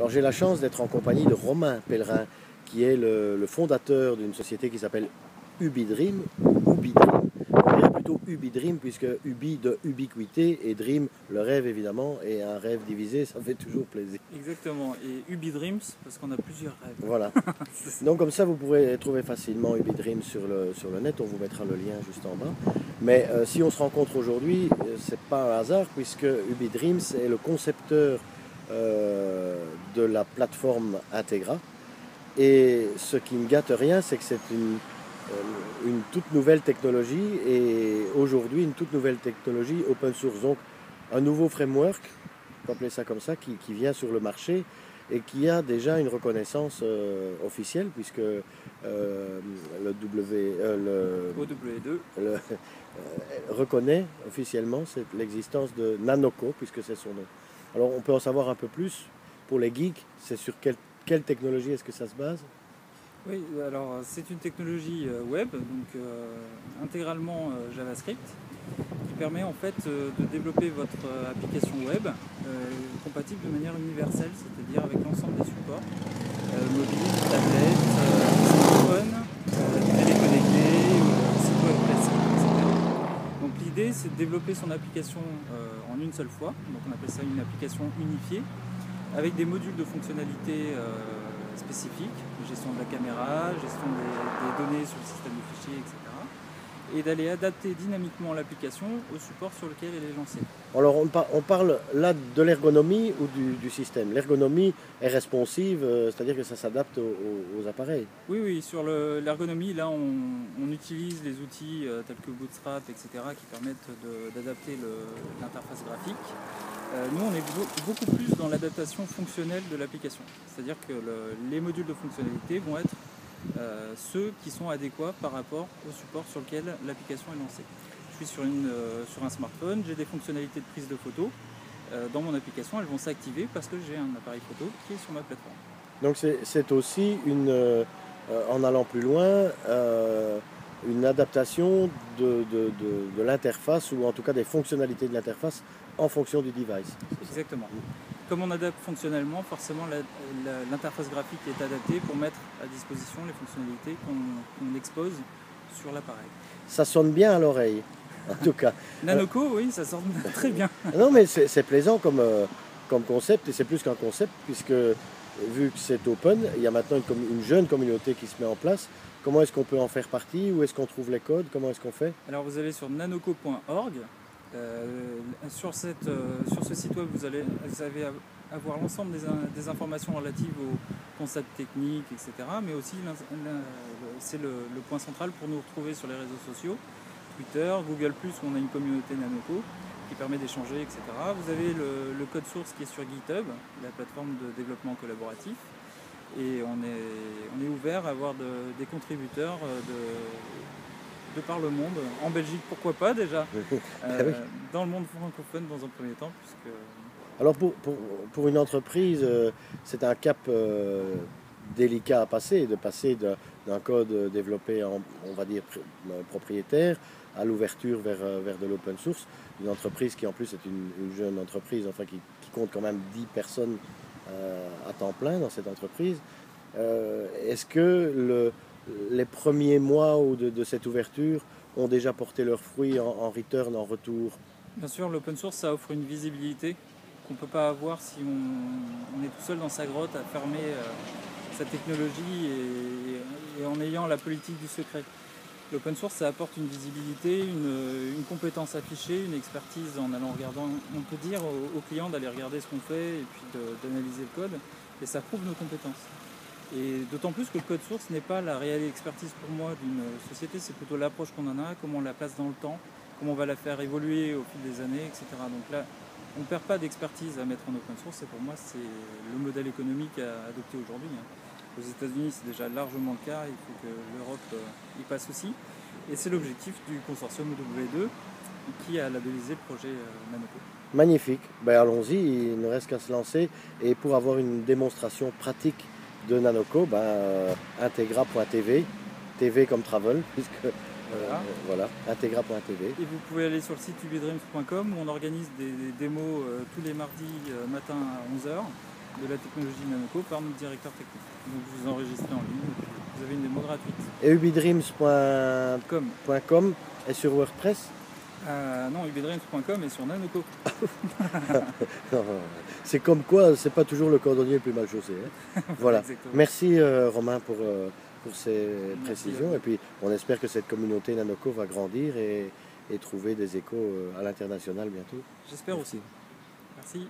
Alors j'ai la chance d'être en compagnie de Romain Pellerin, qui est le fondateur d'une société qui s'appelle UbiDream, ou UbiDream. On dirait plutôt UbiDream, puisque Ubi de ubiquité et Dream, le rêve évidemment, et un rêve divisé, ça fait toujours plaisir. Exactement, et UbiDreams, parce qu'on a plusieurs rêves. Voilà. Donc comme ça, vous pourrez trouver facilement UbiDream sur le net, on vous mettra le lien juste en bas. Mais si on se rencontre aujourd'hui, c'est pas un hasard, puisque UbiDreams est le concepteur de la plateforme Integra. Et ce qui ne gâte rien, c'est que c'est une toute nouvelle technologie, et aujourd'hui une toute nouvelle technologie open source. Donc un nouveau framework, on peut appeler ça comme ça, qui vient sur le marché et qui a déjà une reconnaissance officielle, puisque le OW2 reconnaît officiellement l'existence de Nanoco, puisque c'est son nom. Alors on peut en savoir un peu plus pour les geeks, c'est sur quelle technologie est-ce que ça se base? Oui, alors c'est une technologie web, donc intégralement JavaScript, qui permet en fait de développer votre application web compatible de manière universelle, c'est-à-dire avec l'ensemble des supports, mobile, tablette, smartphone, téléconnecté, site web classique, etc. Donc l'idée c'est de développer son application en une seule fois, donc on appelle ça une application unifiée, avec des modules de fonctionnalités spécifiques, gestion de la caméra, gestion des données sur le système de fichiers, etc. Et d'aller adapter dynamiquement l'application au support sur lequel elle est lancée. Alors on parle là de l'ergonomie ou du système. L'ergonomie est responsive, c'est-à-dire que ça s'adapte aux appareils. Oui, sur l'ergonomie, là on utilise les outils tels que Bootstrap, etc. qui permettent d'adapter l'interface graphique. Nous on est beaucoup plus dans l'adaptation fonctionnelle de l'application. C'est-à-dire que les modules de fonctionnalité vont être ceux qui sont adéquats par rapport au support sur lequel l'application est lancée. Je suis sur un smartphone, j'ai des fonctionnalités de prise de photo. Dans mon application, elles vont s'activer parce que j'ai un appareil photo qui est sur ma plateforme. Donc c'est aussi, en allant plus loin, une adaptation de l'interface, ou en tout cas des fonctionnalités de l'interface en fonction du device. Exactement. Comme on adapte fonctionnellement, forcément l'interface graphique est adaptée pour mettre à disposition les fonctionnalités qu'on expose sur l'appareil. Ça sonne bien à l'oreille, en tout cas. Nanoco, oui, ça sonne très bien. Non, mais c'est plaisant comme concept, et c'est plus qu'un concept, puisque vu que c'est open, il y a maintenant une jeune communauté qui se met en place. Comment est-ce qu'on peut en faire partie? Où est-ce qu'on trouve les codes? Comment est-ce qu'on fait? Alors vous allez sur nanoco.org. Sur ce site web, vous allez avoir l'ensemble des informations relatives aux concepts techniques, etc. Mais aussi, c'est le point central pour nous retrouver sur les réseaux sociaux, Twitter, Google+, où on a une communauté Nanoco qui permet d'échanger, etc. Vous avez le code source qui est sur GitHub, la plateforme de développement collaboratif. Et on est ouvert à avoir des contributeurs de par le monde, en Belgique pourquoi pas déjà, dans le monde francophone dans un premier temps. Puisque... Alors pour une entreprise, c'est un cap délicat à passer, de passer d'un code développé on va dire propriétaire à l'ouverture vers de l'open source. Une entreprise qui en plus est une jeune entreprise, enfin qui compte quand même 10 personnes à temps plein dans cette entreprise. Est-ce que les premiers mois de cette ouverture ont déjà porté leurs fruits en return, en retour? Bien sûr, l'open source, ça offre une visibilité qu'on ne peut pas avoir si on est tout seul dans sa grotte à fermer sa technologie et en ayant la politique du secret. L'open source, ça apporte une visibilité, une compétence affichée, une expertise en allant regarder. On peut dire aux clients d'aller regarder ce qu'on fait et puis d'analyser le code, et ça prouve nos compétences. Et d'autant plus que le code source n'est pas la réelle expertise pour moi d'une société, c'est plutôt l'approche qu'on en a, comment on la place dans le temps, comment on va la faire évoluer au fil des années, etc. Donc là, on ne perd pas d'expertise à mettre en open source, et pour moi, c'est le modèle économique à adopter aujourd'hui. Aux États-Unis, c'est déjà largement le cas, il faut que l'Europe y passe aussi. Et c'est l'objectif du consortium W2 qui a labellisé le projet Nanoco. Magnifique, ben, allons-y, il ne reste qu'à se lancer. Et pour avoir une démonstration pratique de Nanoco, integra.tv, TV comme travel, puisque voilà, integra.tv. Et vous pouvez aller sur le site ubidreams.com où on organise des démos tous les mardis matin à 11h. de la technologie Nanoco par notre directeur technique. Donc vous enregistrez en ligne, et puis vous avez une démo gratuite. Et ubidreams.com est sur WordPress? Non, ubidreams.com est sur Nanoco. C'est comme quoi, c'est pas toujours le cordonnier le plus mal chaussé. Hein. Voilà. Exactement. Merci Romain pour ces précisions. à Et puis on espère que cette communauté Nanoco va grandir et trouver des échos à l'international bientôt. J'espère aussi. Merci.